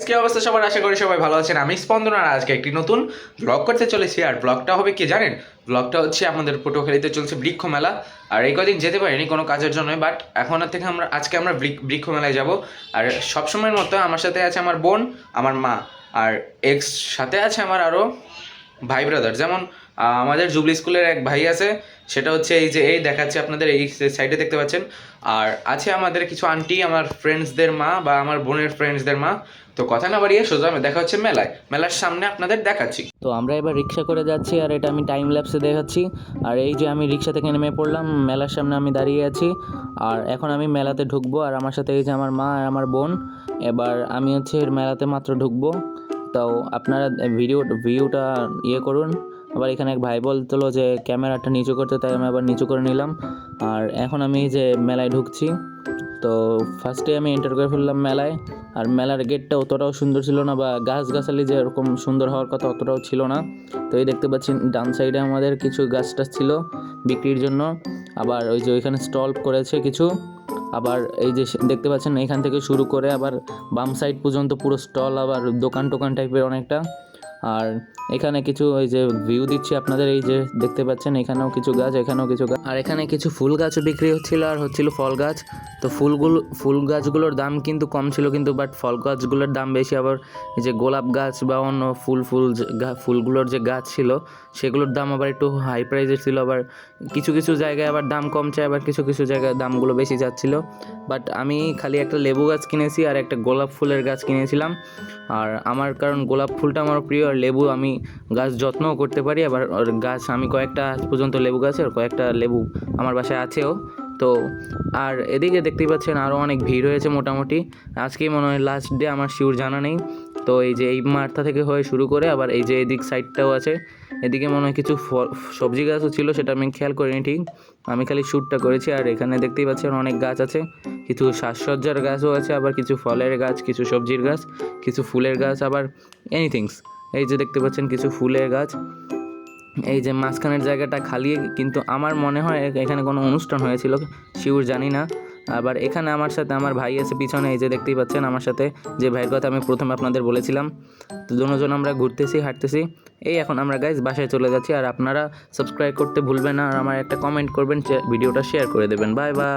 কি অবস্থা সবার, আশা করি সবাই ভালো আছেন। আমি স্পন্দন আর আজকে একটি নতুন ব্লগ করতে চলেছি। আর ব্লগটা হবে কি জানেন, ব্লগটা হচ্ছে আমাদের পটুয়াখালীতে চলছে বৃক্ষ মেলা। আর এই কদিন যেতে পারিনি কোনো কাজের জন্য, বাট এখন থেকে আজকে আমরা বৃক্ষ মেলায় যাব। আর সবসময়ের মতো আমার সাথে আছে আমার বোন, আমার মা, আর এক্স সাথে আছে আমার আরও ভাই ব্রাদার। যেমন আমাদের জুবলি স্কুলের এক ভাই আছে, সেটা হচ্ছে এই যে এই দেখাচ্ছে আপনাদের, এই সাইডে দেখতে পাচ্ছেন। আর আছে আমাদের কিছু আন্টি, আমার ফ্রেন্ডসদের মা বা আমার বোনের ফ্রেন্ডসদের মা। তো কথা না বাড়িয়ে সোজা দেখা হচ্ছে মেলায়, মেলার সামনে আপনাদের দেখাচ্ছি। তো আমরা এবার রিক্সা করে যাচ্ছি আর এটা আমি টাইম ল্যাপসে দেখাচ্ছি। আর এই যে আমি রিক্সা থেকে নেমে পড়লাম, মেলার সামনে আমি দাঁড়িয়ে আছি। আর এখন আমি মেলাতে ঢুকবো আর আমার সাথে এই যে আমার মা আর আমার বোন। এবার আমি হচ্ছে এর মেলাতে মাত্র ঢুকবো। তো আপনারা ভিউটা করুন। আবার এখানে এক ভাই বলতো যে ক্যামেরাটা নিচু করতে, তাই আমি আবার নিচু করে নিলাম। আর এখন আমি যে মেলায় ঢুকছি, তো ফার্স্টে আমি এন্টার করে ফেললাম মেলায়। আর মেলার গেটটা অতটাও সুন্দর ছিল না, বা গাছগাছালি যে এরকম সুন্দর হওয়ার কথা অতটাও ছিল না। তো এই দেখতে পাচ্ছেন ডান সাইডে আমাদের কিছু গাছ টাছ ছিল বিক্রির জন্য। আবার ওই যে ওইখানে স্টল করেছে কিছু। আবার এই যে দেখতে পাচ্ছেন এখান থেকে শুরু করে আবার বাম সাইড পর্যন্ত পুরো স্টল, আবার দোকান টোকান টাইপের অনেকটা। আর এখানে কিছু ওই যে ভিউ দিচ্ছি আপনাদের, এই যে দেখতে পাচ্ছেন এখানেও কিছু গাছ, এখানেও কিছু গাছ। আর এখানে কিছু ফুল গাছও বিক্রি হচ্ছিল আর হচ্ছিল ফল গাছ। তো ফুল গাছগুলোর দাম কিন্তু কম ছিল, কিন্তু বাট ফল গাছগুলোর দাম বেশি। আবার এই যে গোলাপ গাছ বা অন্য ফুলগুলোর যে গাছ ছিল সেগুলোর দাম আবার একটু হাই প্রাইসের ছিল। আবার কিছু কিছু জায়গায় আবার দাম কম চায়, আবার কিছু কিছু জায়গায় দামগুলো বেশি যাচ্ছিল। বাট আমি খালি একটা লেবু গাছ কিনেছি আর একটা গোলাপ ফুলের গাছ কিনেছিলাম। আর আমার কারণ গোলাপ ফুলটা আমার প্রিয়, আর লেবু আমি গাছ যত্নও করতে পারি। আবার গাছ আমি কয়েকটা আজ পর্যন্ত লেবু গাছের কয়েকটা লেবু আমার বাসায় আছেও। তো আর এদিকে দেখতেই পাচ্ছেন আরও অনেক ভিড় হয়েছে মোটামুটি। আজকেই মনে হয় লাস্ট ডে, আমার শিওর জানা নেই। তো এই যে এই মাথা থেকে হয়ে শুরু করে আবার এই যে এদিক সাইডটাও আছে, এদিকে মনে হয় কিছু সবজি গাছও ছিল, সেটা আমি খেয়াল করিনি ঠিক, আমি খালি শ্যুটটা করেছি। আর এখানে দেখতেই পাচ্ছেন অনেক গাছ আছে, কিছু সাজসজ্জার গাছও আছে, আবার কিছু ফলের গাছ, কিছু সবজির গাছ, কিছু ফুলের গাছ, আবার এনিথিংস। এই যে দেখতে পাচ্ছেন কিছু ফুলের গাছ। এই যে মাঝখানের জায়গাটা খালি, কিন্তু আমার মনে হয় এখানে কোনো অনুষ্ঠান হয়েছিল, শিওর জানি না। আবার এখানে আমার সাথে আমার ভাই আছে পিছনে, এই যে দেখতেই পাচ্ছেন আমার সাথে, যে ভাইয়ের কথা আমি প্রথমে আপনাদের বলেছিলাম। তো দুজন আমরা ঘুরতেছি, হাঁটতেছি। এই এখন আমরা গাইজ বাসায় চলে যাচ্ছি। আর আপনারা সাবস্ক্রাইব করতে ভুলবেন না, আর আমার একটা কমেন্ট করবেন, ভিডিওটা শেয়ার করে দেবেন। Bye bye.